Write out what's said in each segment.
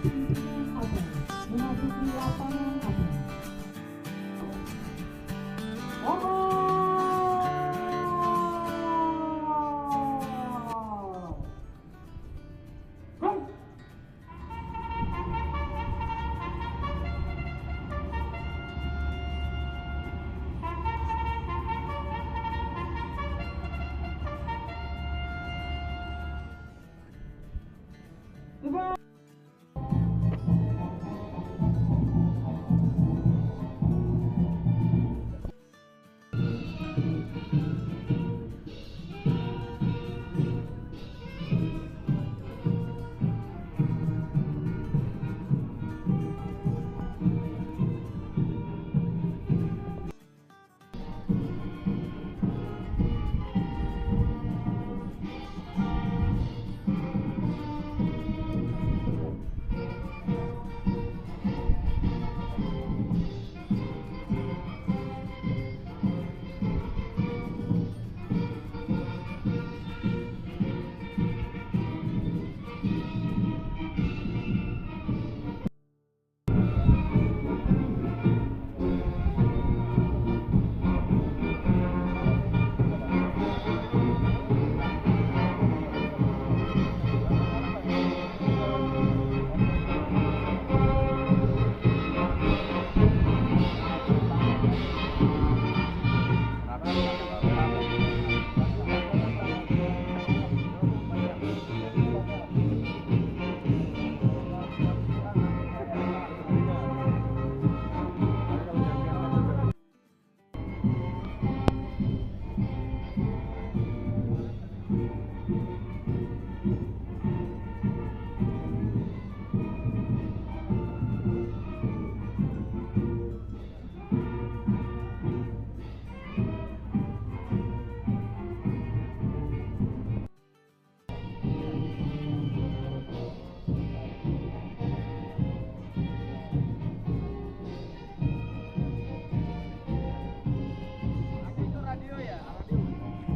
pimpinan abang memasuki lapangan abang.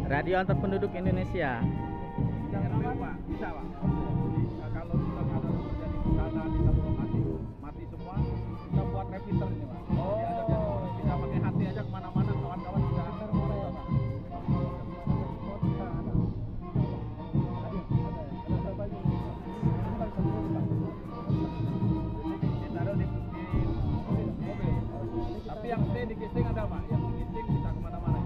Radio antar penduduk Indonesia. Pak, bisa Pak. Jadi kalau misalnya ada terjadi bencana di satu lokasi mati semua, kita buat repeater ini Pak. Oh. Bisa pakai hati aja kemana-mana, kawan-kawan bisa antar mulai ya Pak. Ditaruh di mobil. Tapi yang stay di casing ada Pak, yang di casing bisa kemana-mana.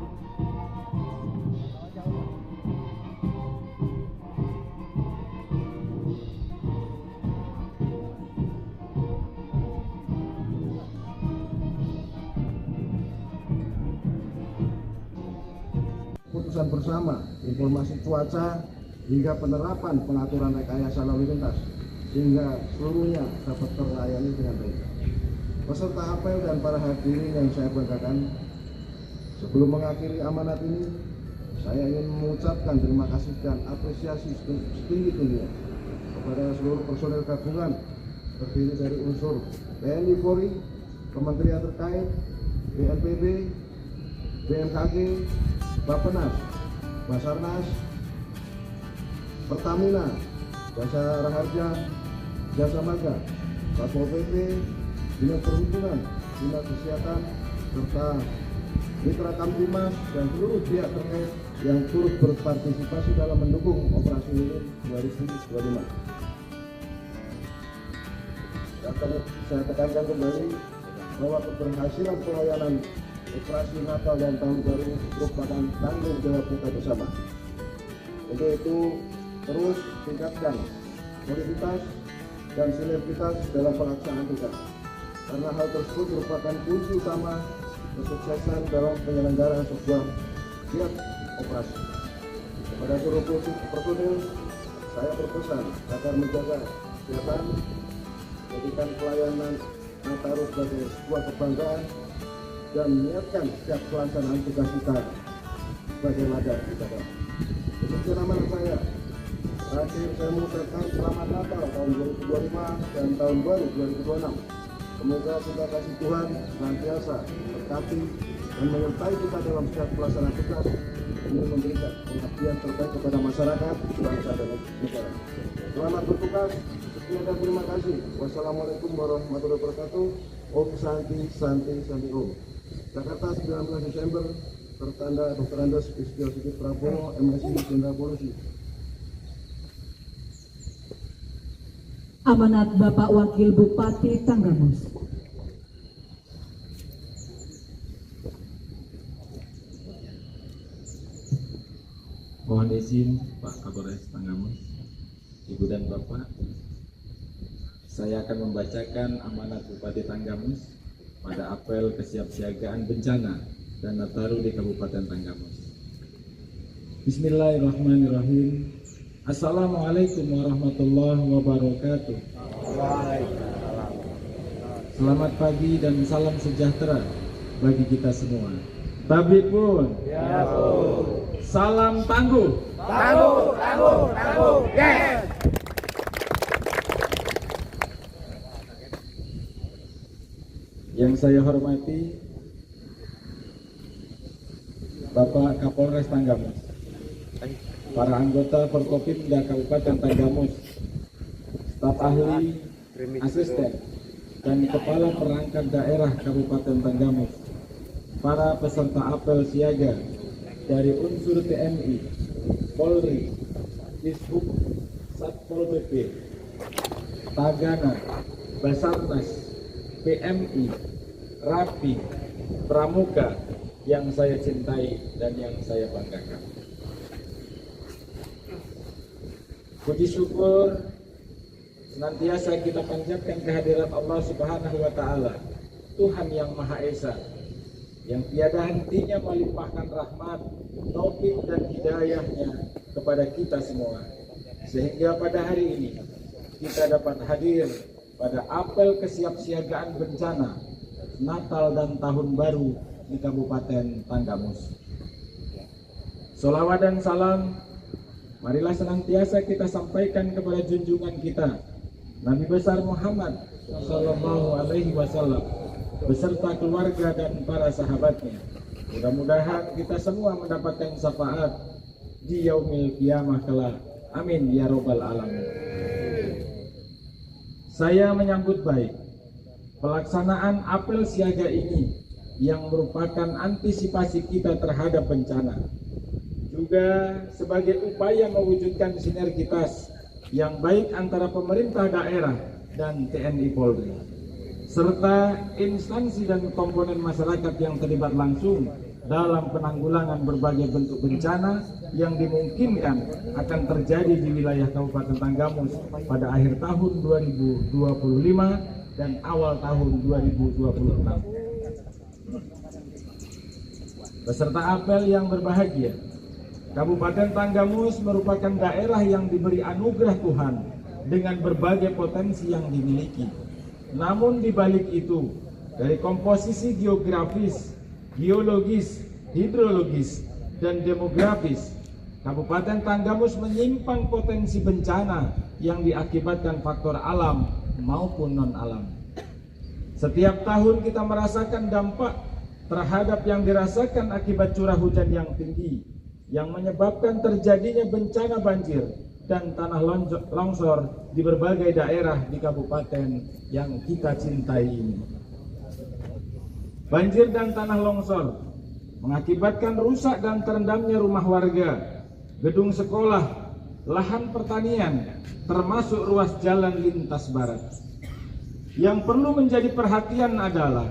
Keputusan bersama, informasi cuaca, hingga penerapan pengaturan rekayasa lalu lintas, sehingga seluruhnya dapat terlayani dengan baik. Peserta apel dan para hadirin yang saya banggakan, sebelum mengakhiri amanat ini, saya ingin mengucapkan terima kasih dan apresiasi setinggi-tingginya kepada seluruh personel gabungan terdiri dari unsur TNI Polri, Kementerian terkait, BNPB, BMKG, Bappenas, Basarnas, Pertamina, Jasa Raharja, Jasa Marga, Satpol PP, Dinas Perhubungan, Dinas Kesehatan, serta Mitra Kamtimas dan seluruh pihak terkait yang turut berpartisipasi dalam mendukung operasi ini 2025. Saya tekankan kembali bahwa keberhasilan pelayanan operasi Natal dan Tahun Baru merupakan tanggung jawab kita bersama. Untuk itu terus tingkatkan soliditas dan sinergitas dalam pelaksanaan tugas, karena hal tersebut merupakan kunci utama kesuksesan dalam penyelenggaraan sebuah giat operasi. Kepada seluruh personil, saya berpesan agar menjaga kesehatan, jadikan pelayanan Nataru sebagai sebuah kebanggaan, dan menyiapkan setiap pelaksanaan tugas kita sebagai ladang ibadah. Demikian amanat saya. Terakhir saya mengucapkan selamat Natal tahun 2025 dan tahun baru 2026. Semoga kita kasih Tuhan senantiasa berkati dan menyertai kita dalam setiap pelaksanaan tugas, ingin memberikan pengabdian terbaik kepada masyarakat, bangsa dan negara. Selamat bertugas. Sekian dan terima kasih. Wassalamualaikum warahmatullahi wabarakatuh. Om Santi Santi Santi Om. Jakarta 19 Desember. Tertanda Dr. Andes Istio Sigit Prabowo, MSI Jenderal Polisi. Amanat Bapak Wakil Bupati Tanggamus. Mohon izin Pak Kapolres Tanggamus, Ibu dan Bapak, saya akan membacakan amanat Bupati Tanggamus pada apel kesiapsiagaan bencana dan Nataru di Kabupaten Tanggamus. Bismillahirrahmanirrahim. Assalamualaikum warahmatullahi wabarakatuh. Selamat pagi dan salam sejahtera bagi kita semua. Tabib pun. Ya, pun. Salam tangguh. Tangguh, tangguh, tangguh. Yes. Yang saya hormati Bapak Kapolres Tanggamus, para anggota Forkopimda Kabupaten Tanggamus, staf ahli, asisten, dan kepala perangkat daerah Kabupaten Tanggamus, para peserta apel siaga dari unsur TNI, Polri, Dishub, Satpol PP, Tagana, Basarnas, PMI, Rapi, Pramuka yang saya cintai dan yang saya banggakan. Puji syukur senantiasa kita panjatkan kehadirat Allah Subhanahu wa Ta'ala, Tuhan yang Maha Esa, yang tiada hentinya melimpahkan rahmat, taufik dan hidayahnya kepada kita semua, sehingga pada hari ini kita dapat hadir pada apel kesiapsiagaan bencana Natal dan Tahun Baru di Kabupaten Tanggamus. Sholawat dan salam marilah senantiasa kita sampaikan kepada junjungan kita Nabi besar Muhammad Sallallahu Alaihi Wasallam beserta keluarga dan para sahabatnya. Mudah-mudahan kita semua mendapatkan syafaat di yaumil qiyamah kelak. Amin ya robbal alamin. Saya menyambut baik pelaksanaan apel siaga ini yang merupakan antisipasi kita terhadap bencana, juga sebagai upaya mewujudkan sinergitas yang baik antara pemerintah daerah dan TNI Polri, serta instansi dan komponen masyarakat yang terlibat langsung dalam penanggulangan berbagai bentuk bencana yang dimungkinkan akan terjadi di wilayah Kabupaten Tanggamus pada akhir tahun 2025 dan awal tahun 2026. Peserta apel yang berbahagia, Kabupaten Tanggamus merupakan daerah yang diberi anugerah Tuhan dengan berbagai potensi yang dimiliki. Namun di balik itu, dari komposisi geografis, geologis, hidrologis, dan demografis, Kabupaten Tanggamus menyimpang potensi bencana yang diakibatkan faktor alam maupun non-alam. Setiap tahun kita merasakan dampak terhadap yang dirasakan akibat curah hujan yang tinggi, yang menyebabkan terjadinya bencana banjir dan tanah longsor di berbagai daerah di kabupaten yang kita cintai ini. Banjir dan tanah longsor mengakibatkan rusak dan terendamnya rumah warga, gedung sekolah, lahan pertanian, termasuk ruas jalan lintas barat. Yang perlu menjadi perhatian adalah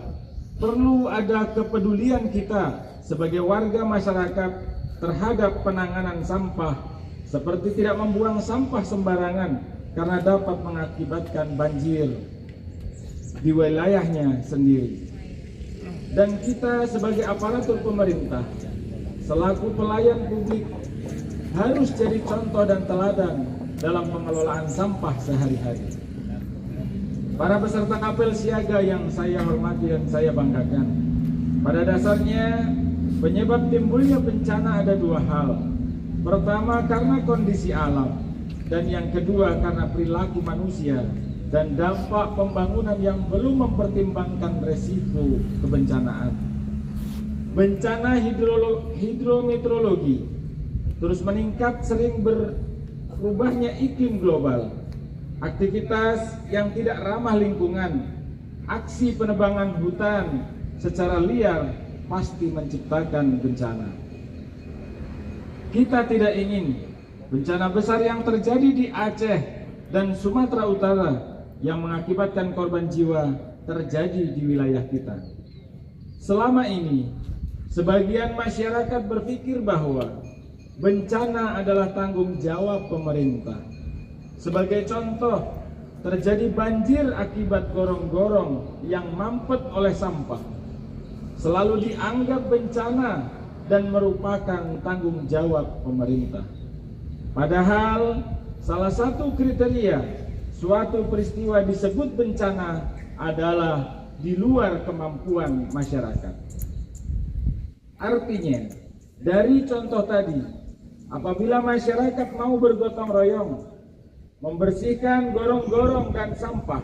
perlu ada kepedulian kita sebagai warga masyarakat terhadap penanganan sampah, seperti tidak membuang sampah sembarangan karena dapat mengakibatkan banjir di wilayahnya sendiri. Dan kita sebagai aparatur pemerintah, selaku pelayan publik, harus jadi contoh dan teladan dalam pengelolaan sampah sehari-hari. Para peserta apel siaga yang saya hormati dan saya banggakan, pada dasarnya penyebab timbulnya bencana ada dua hal. Pertama karena kondisi alam, dan yang kedua karena perilaku manusia dan dampak pembangunan yang belum mempertimbangkan resiko kebencanaan. Bencana hidrometeorologi terus meningkat sering berubahnya iklim global, aktivitas yang tidak ramah lingkungan, aksi penebangan hutan secara liar pasti menciptakan bencana. Kita tidak ingin bencana besar yang terjadi di Aceh dan Sumatera Utara yang mengakibatkan korban jiwa terjadi di wilayah kita. Selama ini, sebagian masyarakat berpikir bahwa bencana adalah tanggung jawab pemerintah. Sebagai contoh, terjadi banjir akibat gorong-gorong yang mampet oleh sampah. Selalu dianggap bencana dan merupakan tanggung jawab pemerintah. Padahal salah satu kriteria suatu peristiwa disebut bencana adalah di luar kemampuan masyarakat. Artinya, dari contoh tadi, apabila masyarakat mau bergotong royong membersihkan gorong-gorong dan sampah,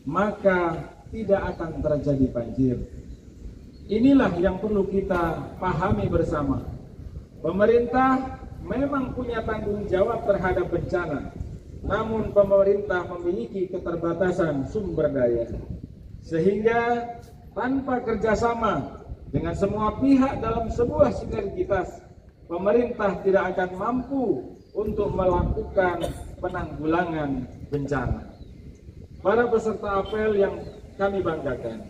maka tidak akan terjadi banjir. Inilah yang perlu kita pahami bersama. Pemerintah memang punya tanggung jawab terhadap bencana, namun pemerintah memiliki keterbatasan sumber daya, sehingga tanpa kerjasama dengan semua pihak dalam sebuah sinergitas, pemerintah tidak akan mampu untuk melakukan penanggulangan bencana. Para peserta apel yang kami banggakan,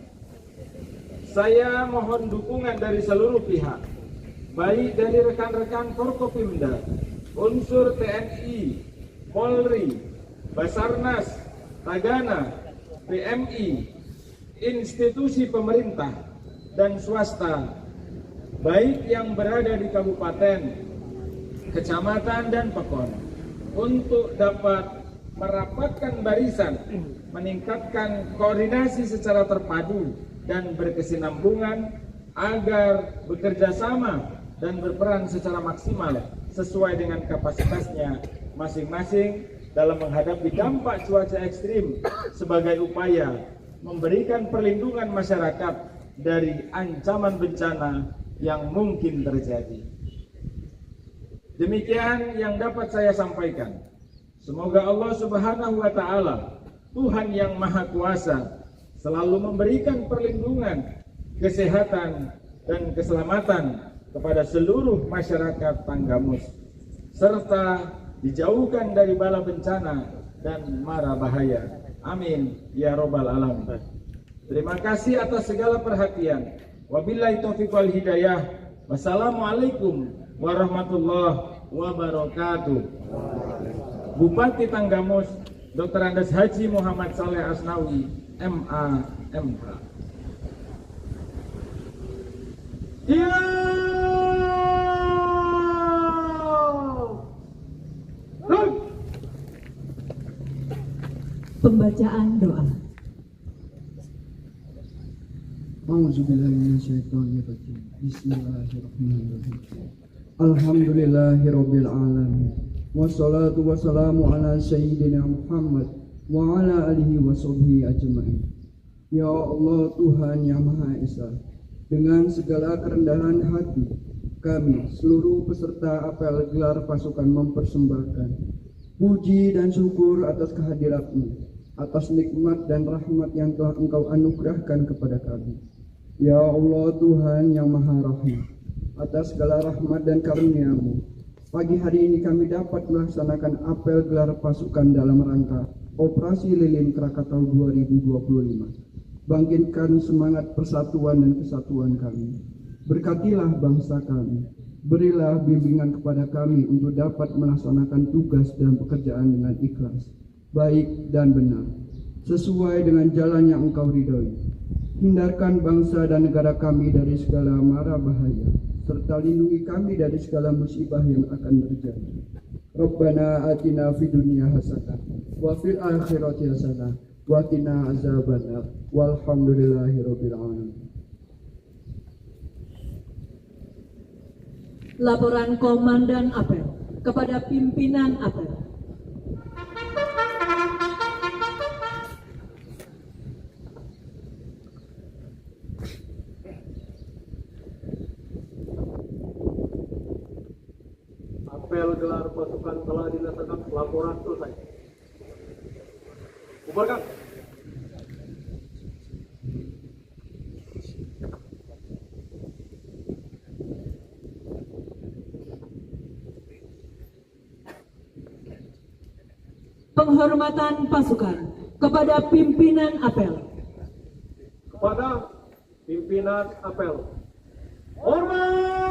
saya mohon dukungan dari seluruh pihak, baik dari rekan-rekan Forkopimda, unsur TNI, Polri, Basarnas, Tagana, PMI, institusi pemerintah dan swasta, baik yang berada di kabupaten, kecamatan dan pekon, untuk dapat merapatkan barisan, meningkatkan koordinasi secara terpadu dan berkesinambungan agar bekerja sama dan berperan secara maksimal sesuai dengan kapasitasnya masing-masing dalam menghadapi dampak cuaca ekstrim sebagai upaya memberikan perlindungan masyarakat dari ancaman bencana yang mungkin terjadi. Demikian yang dapat saya sampaikan. Semoga Allah Subhanahu wa Ta'ala, Tuhan yang Maha Kuasa, selalu memberikan perlindungan, kesehatan, dan keselamatan kepada seluruh masyarakat Tanggamus, serta dijauhkan dari bala bencana dan mara bahaya. Amin ya robbal alamin. Terima kasih atas segala perhatian. Wabillahi taufiq wal hidayah. Wassalamualaikum warahmatullahi wabarakatuh. Bupati Tanggamus Dr. Andes Haji Muhammad Saleh Asnawi, MA, MH. Pembacaan doa. A'udzubillahiminasyaitonirrajim. Bismillahirrahmanirrahim. Alhamdulillahirabbil alamin. Wassalatu wassalamu ala sayyidina Muhammad wa ala alihi wa sahbihi ajma'in. Ya Allah, Tuhan yang Maha Esa, dengan segala kerendahan hati, kami seluruh peserta apel gelar pasukan mempersembahkan puji dan syukur atas kehadirat-Mu, atas nikmat dan rahmat yang telah Engkau anugerahkan kepada kami. Ya Allah, Tuhan yang Maha Rahim, atas segala rahmat dan karunia-Mu, pagi hari ini kami dapat melaksanakan apel gelar pasukan dalam rangka Operasi Lilin Krakatau 2025. Bangkitkan semangat persatuan dan kesatuan kami. Berkatilah bangsa kami. Berilah bimbingan kepada kami untuk dapat melaksanakan tugas dan pekerjaan dengan ikhlas, baik dan benar, sesuai dengan jalan yang Engkau ridhoi. Hindarkan bangsa dan negara kami dari segala mara bahaya, serta lindungi kami dari segala musibah yang akan terjadi. Rabbana atina fid dunya hasanah wa fil akhirati hasanah wa qina azabannar. Walhamdulillahirabbil alamin. Laporan Komandan Apel kepada pimpinan apel. pasukan telah dilaksanakan laporan selesai. Bubarkan. Penghormatan pasukan kepada pimpinan apel. Kepada pimpinan apel. Hormat!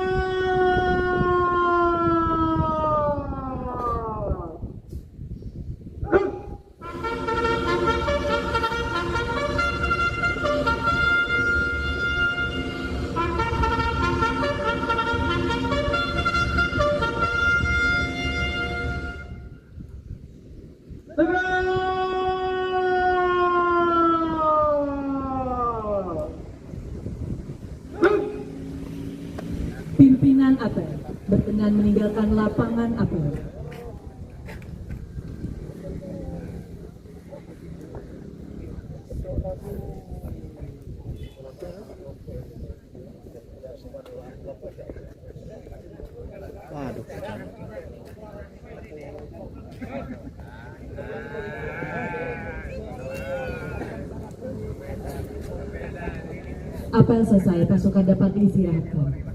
Pimpinan apel berkenan meninggalkan lapangan apel. Waduh. Apel selesai, pasukan dapat diistirahatkan.